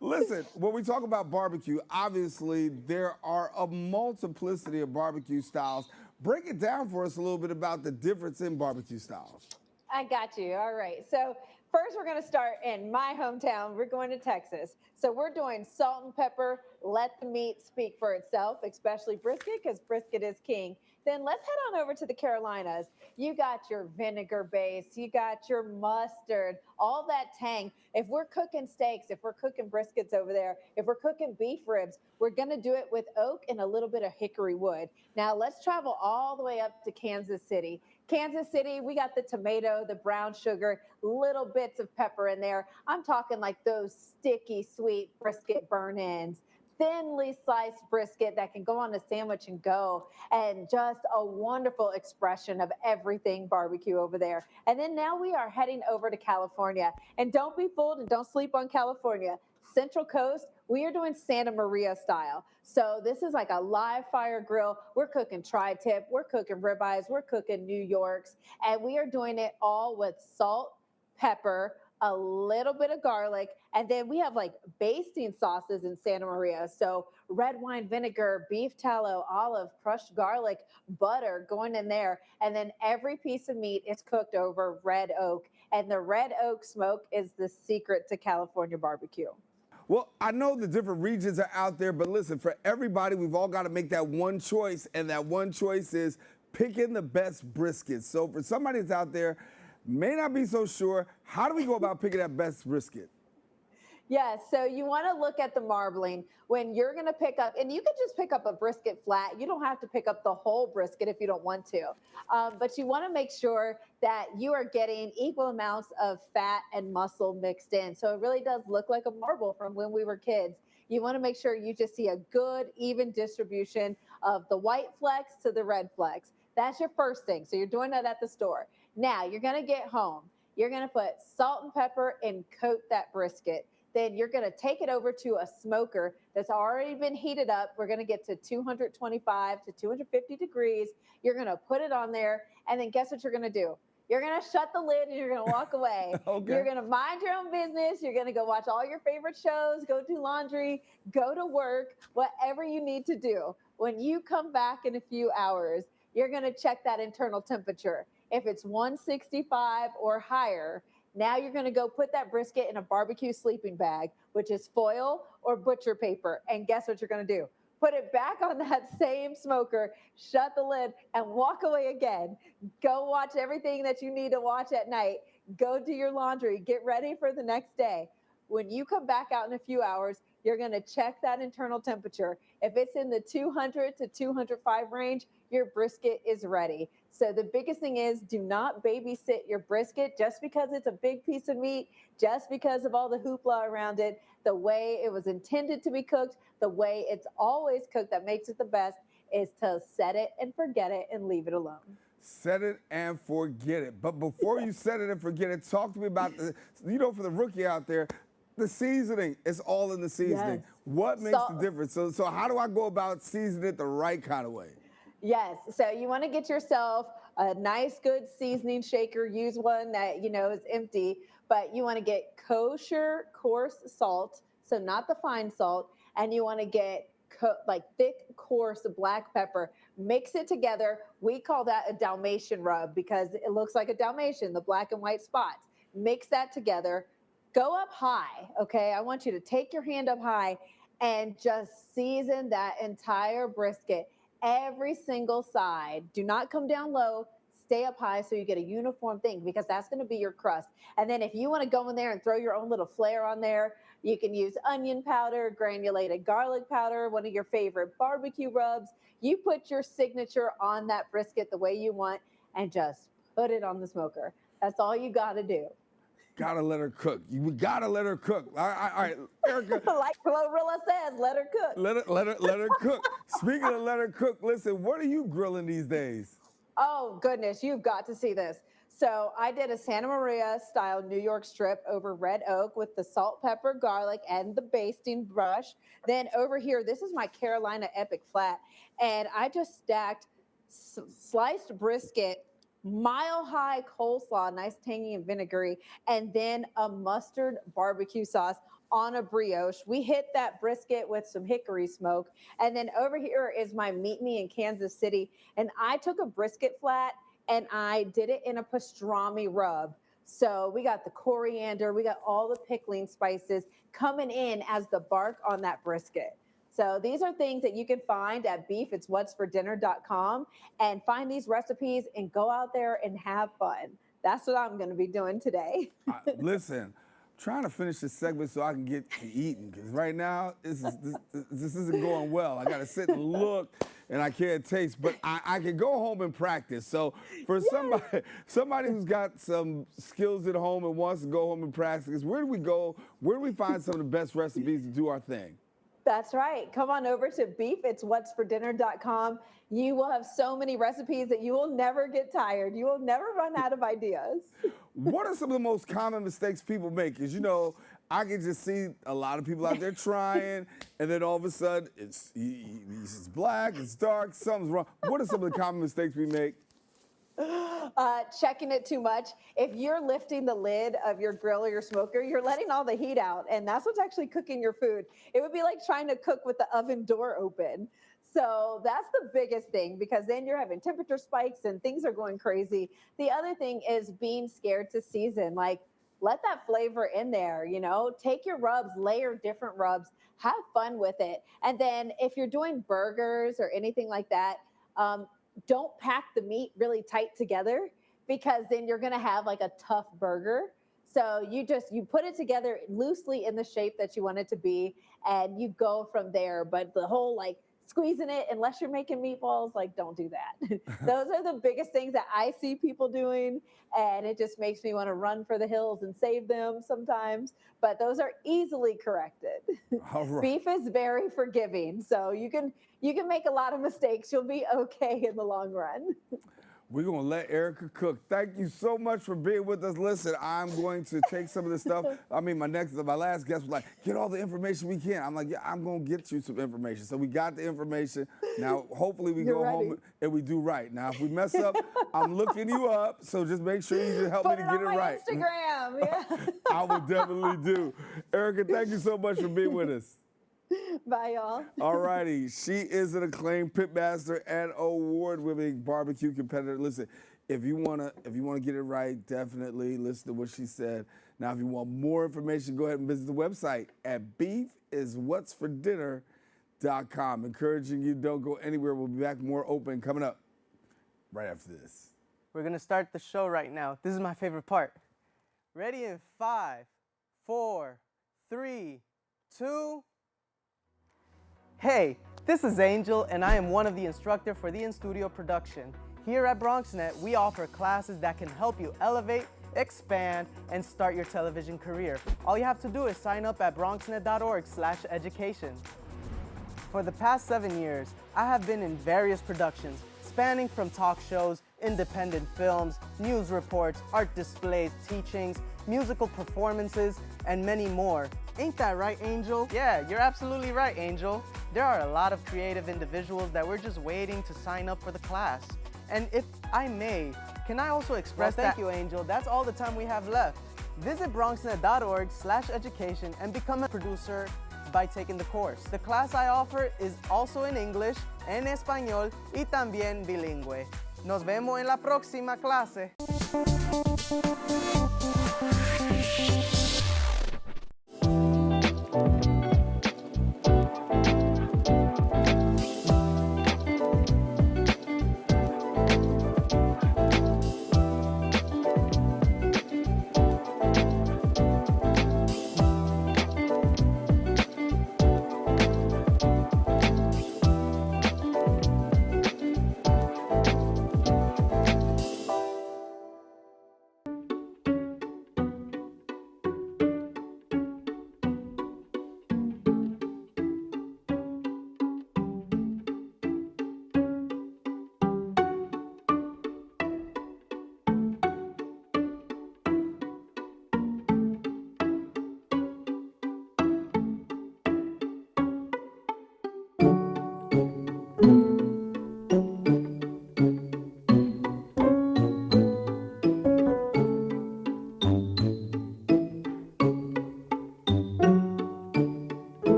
Listen, when we talk about barbecue, obviously there are a multiplicity of barbecue styles. Break it down for us a little bit about the difference in barbecue styles. I got you. All right. So first, we're going to start in my hometown. We're going to Texas. So we're doing salt and pepper. Let the meat speak for itself, especially brisket, because brisket is king. Then let's head on over to the Carolinas. You got your vinegar base. You got your mustard, all that tang. If we're cooking steaks, if we're cooking briskets over there, if we're cooking beef ribs, we're going to do it with oak and a little bit of hickory wood. Now, let's travel all the way up to Kansas City. Kansas City, we got the tomato, the brown sugar, little bits of pepper in there. I'm talking like those sticky, sweet brisket burn-ins, thinly sliced brisket that can go on a sandwich and go, and just a wonderful expression of everything barbecue over there. And then now we are heading over to California. And don't be fooled and don't sleep on California. Central Coast, we are doing Santa Maria style. So this is like a live fire grill. We're cooking tri-tip, we're cooking ribeyes, we're cooking New Yorks, and we are doing it all with salt, pepper, a little bit of garlic, and then we have like basting sauces in Santa Maria. So red wine vinegar, beef tallow, olive, crushed garlic, butter going in there. And then every piece of meat is cooked over red oak. And the red oak smoke is the secret to California barbecue. Well, I know the different regions are out there, but listen, for everybody, we've all got to make that one choice, and that one choice is picking the best brisket. So for somebody that's out there, may not be so sure, how do we go about picking that best brisket? Yeah, so you want to look at the marbling when you're going to pick up, and you can just pick up a brisket flat. You don't have to pick up the whole brisket if you don't want to. But you want to make sure that you are getting equal amounts of fat and muscle mixed in. So it really does look like a marble from when we were kids. You want to make sure you just see a good, even distribution of the white flecks to the red flecks. That's your first thing. So you're doing that at the store. Now you're going to get home. You're going to put salt and pepper and coat that brisket. Then you're going to take it over to a smoker that's already been heated up. We're going to get to 225 to 250 degrees. You're going to put it on there. And then guess what you're going to do? You're going to shut the lid and you're going to walk away. Okay. You're going to mind your own business. You're going to go watch all your favorite shows, go do laundry, go to work, whatever you need to do. When you come back in a few hours, you're going to check that internal temperature. If it's 165 or higher, now you're going to go put that brisket in a barbecue sleeping bag, which is foil or butcher paper. And guess what you're going to do? Put it back on that same smoker, shut the lid, and walk away again. Go watch everything that you need to watch at night. Go do your laundry. Get ready for the next day. When you come back out in a few hours, you're going to check that internal temperature. If it's in the 200 to 205 range, your brisket is ready. So the biggest thing is, do not babysit your brisket just because it's a big piece of meat, just because of all the hoopla around it. The way it was intended to be cooked, the way it's always cooked that makes it the best is to set it and forget it and leave it alone. Set it and forget it. But before you set it and forget it, talk to me about for the rookie out there, the seasoning. It's all in the seasoning. Yes. What makes the difference? So how do I go about seasoning it the right kind of way? Yes. So you want to get yourself a nice, good seasoning shaker. Use one that you know is empty, but you want to get kosher coarse salt, so not the fine salt, and you want to get like thick, coarse black pepper. Mix it together. We call that a Dalmatian rub because it looks like a Dalmatian, the black and white spots. Mix that together. Go up high, okay? I want you to take your hand up high and just season that entire brisket, every single side. Do not come down low. Stay up high so you get a uniform thing because that's going to be your crust. And then if you want to go in there and throw your own little flair on there, you can use onion powder, granulated garlic powder, one of your favorite barbecue rubs. You put your signature on that brisket the way you want and just put it on the smoker. That's all you got to do. Gotta let her cook. We gotta let her cook. All right, Erica. Like Glorilla says, let her cook. Let her cook. Speaking of let her cook, listen, what are you grilling these days? Oh, goodness, you've got to see this. So I did a Santa Maria style New York strip over red oak with the salt, pepper, garlic, and the basting brush. Then over here, this is my Carolina Epic Flat. And I just stacked sliced brisket, mile-high coleslaw, nice tangy and vinegary, and then a mustard barbecue sauce on a brioche. We hit that brisket with some hickory smoke. And then over here is my Meet Me in Kansas City. And I took a brisket flat and I did it in a pastrami rub. So we got the coriander, we got all the pickling spices coming in as the bark on that brisket. So these are things that you can find at beefitswhatsfordinner.com and find these recipes and go out there and have fun. That's what I'm going to be doing today. Listen, trying to finish this segment so I can get to eating because right now this isn't going well. I got to sit and look and I can't taste, but I can go home and practice. So for somebody who's got some skills at home and wants to go home and practice, where do we go? Where do we find some of the best recipes to do our thing? That's right. Come on over to beefitswhatsfordinner.com. You will have so many recipes that you will never get tired. You will never run out of ideas. What are some of the most common mistakes people make? Because, you know, I can just see a lot of people out there trying, and then all of a sudden, it's black, it's dark, something's wrong. What are some of the common mistakes we make? Checking it too much. If you're lifting the lid of your grill or your smoker, you're letting all the heat out, and that's what's actually cooking your food. It would be like trying to cook with the oven door open. So that's the biggest thing because then you're having temperature spikes and things are going crazy. The other thing is being scared to season. Like, let that flavor in there, you know, take your rubs, layer different rubs, have fun with it. And then if you're doing burgers or anything like that, don't pack the meat really tight together because then you're going to have like a tough burger. So you put it together loosely in the shape that you want it to be and you go from there. But the whole like squeezing it, unless you're making meatballs, like don't do that. Those are the biggest things that I see people doing. And it just makes me want to run for the hills and save them sometimes. But those are easily corrected. All right. Beef is very forgiving. So you can make a lot of mistakes. You'll be okay in the long run. We're going to let Erica cook. Thank you so much for being with us. Listen, I'm going to take some of this stuff. I mean, my last guest was like, get all the information we can. I'm like, yeah, I'm going to get you some information. So we got the information. Now, hopefully we go home and we do right. Now, if we mess up, I'm looking you up. So just make sure you help me to get it right. Instagram, yeah. I will definitely do. Erica, thank you so much for being with us. Bye, y'all. All righty. She is an acclaimed pitmaster and award-winning barbecue competitor. Listen, if you wanna get it right, definitely listen to what she said. Now, if you want more information, go ahead and visit the website at beefiswhatsfordinner.com. Encouraging you, don't go anywhere. We'll be back more open coming up right after this. We're going to start the show right now. This is my favorite part. Ready in 5, 4, 3, 2. Hey, this is Angel, and I am one of the instructors for the in-studio production. Here at BronxNet, we offer classes that can help you elevate, expand, and start your television career. All you have to do is sign up at bronxnet.org/education. For the past 7 years, I have been in various productions, spanning from talk shows, independent films, news reports, art displays, teachings, musical performances, and many more. Ain't that right, Angel? Yeah, you're absolutely right, Angel. There are a lot of creative individuals that we're just waiting to sign up for the class. And if I may, can I also express Thank you, Angel. That's all the time we have left. Visit BronxNet.org/education and become a producer by taking the course. The class I offer is also in English, en español y también bilingüe. Nos vemos en la próxima clase.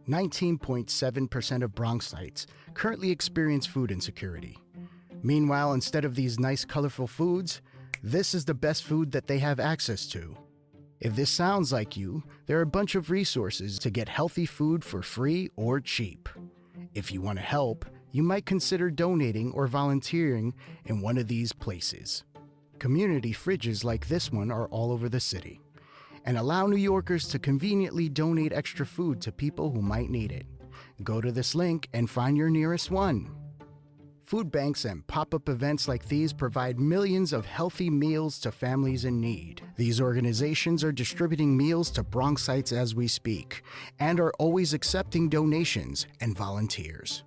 19.7% of Bronxites currently experience food insecurity. Meanwhile, instead of these nice, colorful foods, this is the best food that they have access to. If this sounds like you, there are a bunch of resources to get healthy food for free or cheap. If you want to help, you might consider donating or volunteering in one of these places. Community fridges like this one are all over the city, and allow New Yorkers to conveniently donate extra food to people who might need it. Go to this link and find your nearest one. Food banks and pop-up events like these provide millions of healthy meals to families in need. These organizations are distributing meals to Bronxites as we speak, and are always accepting donations and volunteers.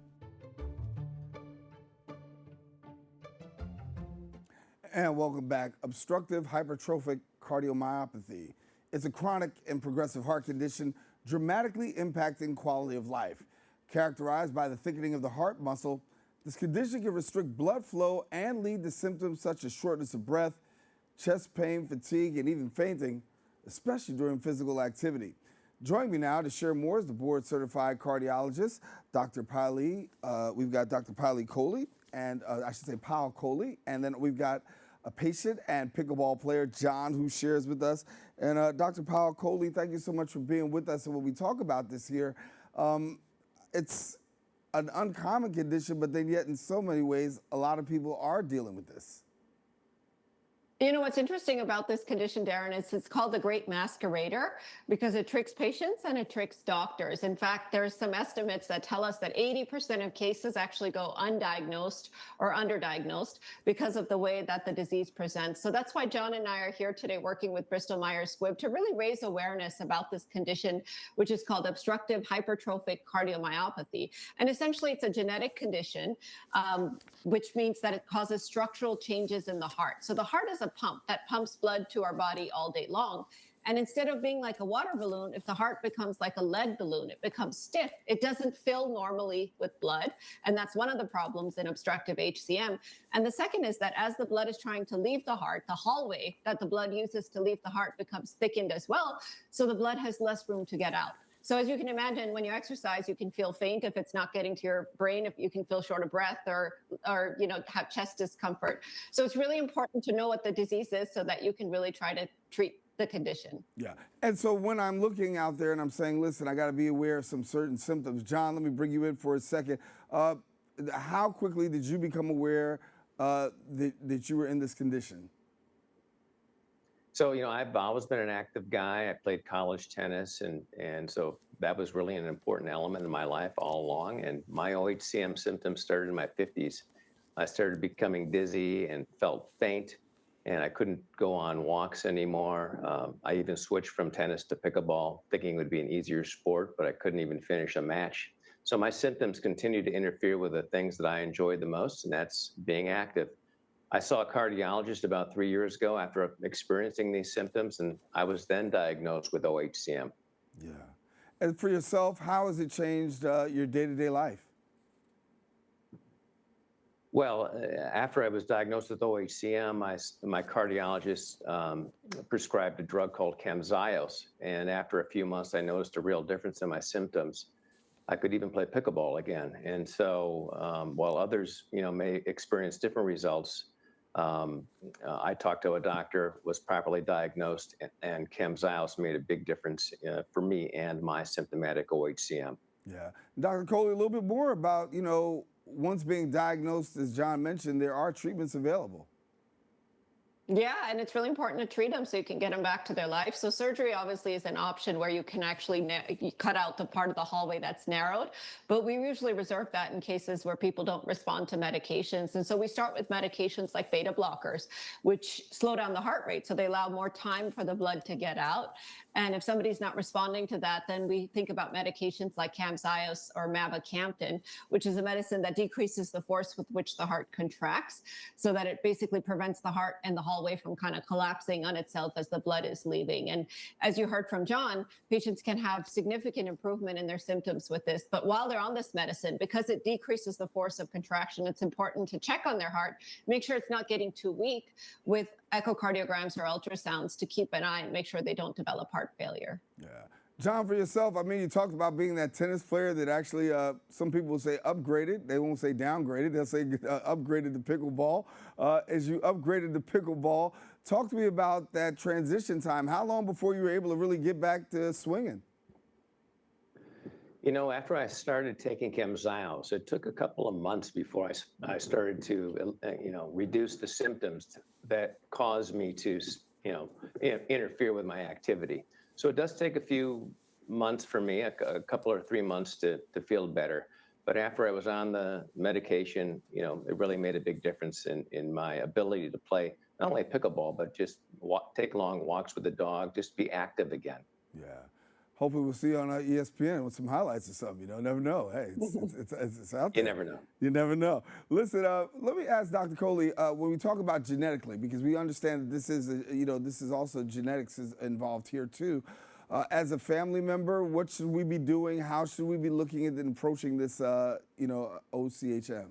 And welcome back. Obstructive hypertrophic cardiomyopathy. It's a chronic and progressive heart condition dramatically impacting quality of life. Characterized by the thickening of the heart muscle, this condition can restrict blood flow and lead to symptoms such as shortness of breath, chest pain, fatigue, and even fainting, especially during physical activity. Joining me now to share more is the board-certified cardiologist, Dr. Payal. We've got Dr. Kohli, and Payal Kohli, and then we've got a patient and pickleball player, John, who shares with us. And Dr. Payal Kohli, thank you so much for being with us. And when we talk about this here, it's an uncommon condition, but then yet in so many ways, a lot of people are dealing with this. You know, what's interesting about this condition, Daren, is it's called the Great Masquerader because it tricks patients and it tricks doctors. In fact, there's some estimates that tell us that 80% of cases actually go undiagnosed or underdiagnosed because of the way that the disease presents. So that's why John and I are here today working with Bristol Myers Squibb to really raise awareness about this condition, which is called obstructive hypertrophic cardiomyopathy. And essentially, it's a genetic condition, which means that it causes structural changes in the heart. So the heart is a pump that pumps blood to our body all day long. And instead of being like a water balloon, if the heart becomes like a lead balloon, it becomes stiff. It doesn't fill normally with blood. And that's one of the problems in obstructive HCM. And the second is that as the blood is trying to leave the heart, the hallway that the blood uses to leave the heart becomes thickened as well. So the blood has less room to get out. So as you can imagine, when you exercise, you can feel faint if it's not getting to your brain, if you can feel short of breath or have chest discomfort. So it's really important to know what the disease is so that you can really try to treat the condition. Yeah. And so when I'm looking out there and I'm saying, listen, I got to be aware of some certain symptoms. John, let me bring you in for a second. How quickly did you become aware that you were in this condition? So, I've always been an active guy. I played college tennis, and so that was really an important element in my life all along. And my oHCM symptoms started in my 50s. I started becoming dizzy and felt faint and I couldn't go on walks anymore. I even switched from tennis to pickleball, thinking it would be an easier sport, but I couldn't even finish a match. So my symptoms continued to interfere with the things that I enjoyed the most, and that's being active. I saw a cardiologist about 3 years ago after experiencing these symptoms, and I was then diagnosed with oHCM. Yeah. And for yourself, how has it changed your day-to-day life? Well, after I was diagnosed with oHCM, my cardiologist prescribed a drug called Camzyos, and after a few months, I noticed a real difference in my symptoms. I could even play pickleball again. And so while others, may experience different results, I talked to a doctor, was properly diagnosed, and Camzyos made a big difference for me and my symptomatic oHCM. Yeah. Dr. Kohli, a little bit more about, once being diagnosed, as John mentioned, there are treatments available. Yeah, and it's really important to treat them so you can get them back to their life. So surgery obviously is an option where you can actually cut out the part of the hallway that's narrowed, but we usually reserve that in cases where people don't respond to medications. And so we start with medications like beta blockers, which slow down the heart rate. So they allow more time for the blood to get out. And if somebody's not responding to that, then we think about medications like Camzyos or mavacamten, which is a medicine that decreases the force with which the heart contracts so that it basically prevents the heart and the hallway from kind of collapsing on itself as the blood is leaving. And as you heard from John, patients can have significant improvement in their symptoms with this. But while they're on this medicine, because it decreases the force of contraction, it's important to check on their heart, make sure it's not getting too weak with echocardiograms or ultrasounds to keep an eye and make sure they don't develop heart failure. Yeah. John, for yourself, you talked about being that tennis player that actually, some people will say upgraded. They won't say downgraded. They'll say upgraded to pickleball. As you upgraded to pickleball, talk to me about that transition time. How long before you were able to really get back to swinging? After I started taking Camzyos, it took a couple of months before I started to, reduce the symptoms that caused me to, interfere with my activity. So it does take a few months for me, a couple or 3 months to feel better. But after I was on the medication, it really made a big difference in my ability to play not only pickleball, but just take long walks with the dog, just be active again. Yeah. Hopefully we'll see you on ESPN with some highlights or something. Never know. Hey, it's out there. You never know. You never know. Listen, let me ask Dr. Kohli, when we talk about genetically, because we understand that this is, this is also genetics is involved here too. As a family member, what should we be doing? How should we be looking at and approaching this, oCHM?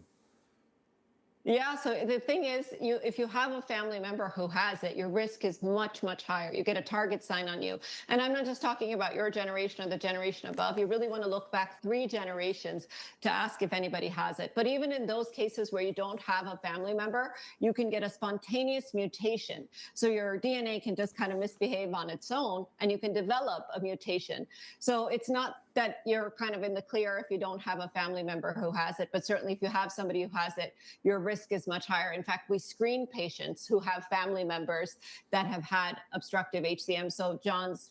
Yeah, so the thing is, if you have a family member who has it, your risk is much, much higher. You get a target sign on you. And I'm not just talking about your generation or the generation above. You really want to look back 3 generations to ask if anybody has it. But even in those cases where you don't have a family member, you can get a spontaneous mutation. So your DNA can just kind of misbehave on its own, and you can develop a mutation. So it's not that you're kind of in the clear if you don't have a family member who has it, but certainly if you have somebody who has it, your risk is much higher. In fact, we screen patients who have family members that have had obstructive HCM. So John's,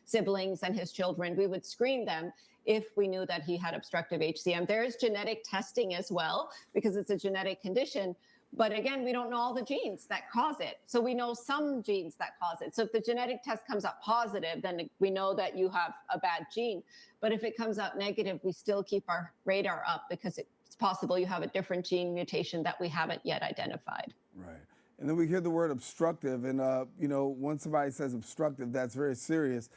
siblings and his children, we would screen them if we knew that he had obstructive HCM. There is genetic testing as well, because it's a genetic condition. But again, we don't know all the genes that cause it. So we know some genes that cause it. So if the genetic test comes up positive, then we know that you have a bad gene. But if it comes out negative, we still keep our radar up because it's possible you have a different gene mutation that we haven't yet identified. Right. And then we hear the word obstructive. And, when somebody says obstructive, that's very serious.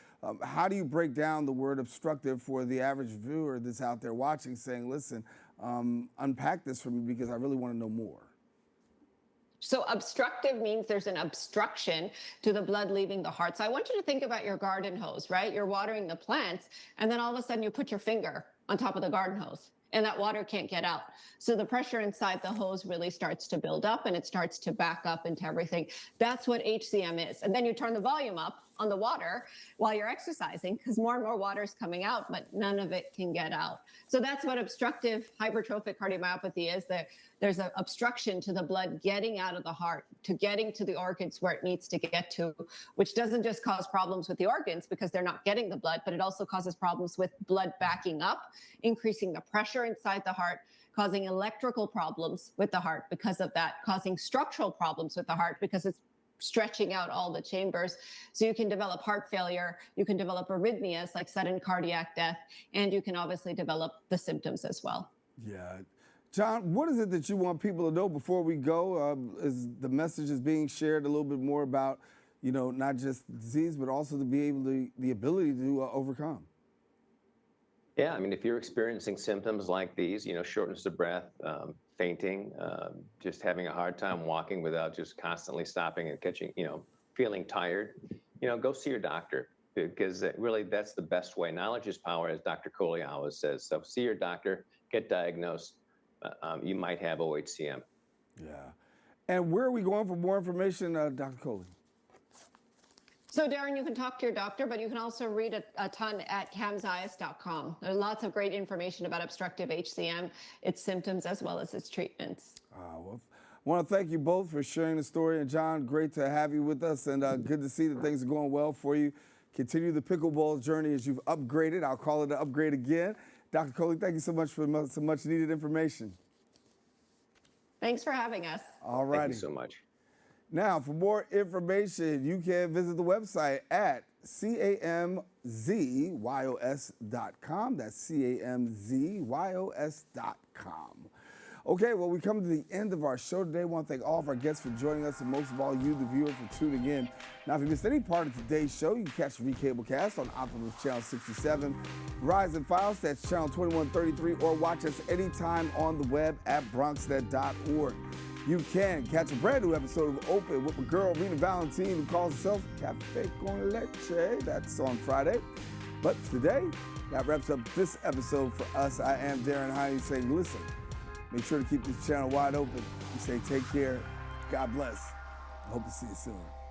How do you break down the word obstructive for the average viewer that's out there watching saying, listen, unpack this for me because I really want to know more? So obstructive means there's an obstruction to the blood leaving the heart. So I want you to think about your garden hose, right? You're watering the plants, and then all of a sudden you put your finger on top of the garden hose, and that water can't get out. So the pressure inside the hose really starts to build up, and it starts to back up into everything. That's what HCM is. And then you turn the volume up on the water while you're exercising because more and more water is coming out, but none of it can get out. So that's what obstructive hypertrophic cardiomyopathy is. There's an obstruction to the blood getting out of the heart, to getting to the organs where it needs to get to, which doesn't just cause problems with the organs because they're not getting the blood, but it also causes problems with blood backing up, increasing the pressure inside the heart, causing electrical problems with the heart because of that, causing structural problems with the heart because it's stretching out all the chambers. So you can develop heart failure, you can develop arrhythmias like sudden cardiac death, and you can obviously develop the symptoms as well. Yeah. John, what is it that you want people to know before we go? Is the message is being shared a little bit more about, not just disease, but also to be able to, the ability to overcome? Yeah, I mean, if you're experiencing symptoms like these, shortness of breath, fainting, just having a hard time walking without just constantly stopping and catching, feeling tired, go see your doctor, because really that's the best way. Knowledge is power, as Dr. Kohli always says. So see your doctor, get diagnosed. You might have oHCM. Yeah. And where are we going for more information, Dr. Kohli? So, Daren, you can talk to your doctor, but you can also read a ton at camzayas.com. There's lots of great information about obstructive HCM, its symptoms, as well as its treatments. Well, I want to thank you both for sharing the story. And, John, great to have you with us, and good to see that things are going well for you. Continue the pickleball journey as you've upgraded. I'll call it an upgrade again. Dr. Kohli, thank you so much for some much needed information. Thanks for having us. All righty. Thank you so much. Now, for more information, you can visit the website at camzYOS.com. That's camzYOS.com. Okay, well, we come to the end of our show today. I want to thank all of our guests for joining us, and most of all, you, the viewer, for tuning in. Now, if you missed any part of today's show, you can catch the Recablecast on Optimus Channel 67, Verizon Files, that's Channel 2133, or watch us anytime on the web at BronxNet.org. You can catch a brand new episode of Open with my girl, Rena Valentine, who calls herself Cafe Con Leche. That's on Friday. But today, that wraps up this episode for us. I am Daren Hyme saying, listen, make sure to keep this channel wide open. You say take care. God bless. I hope to see you soon.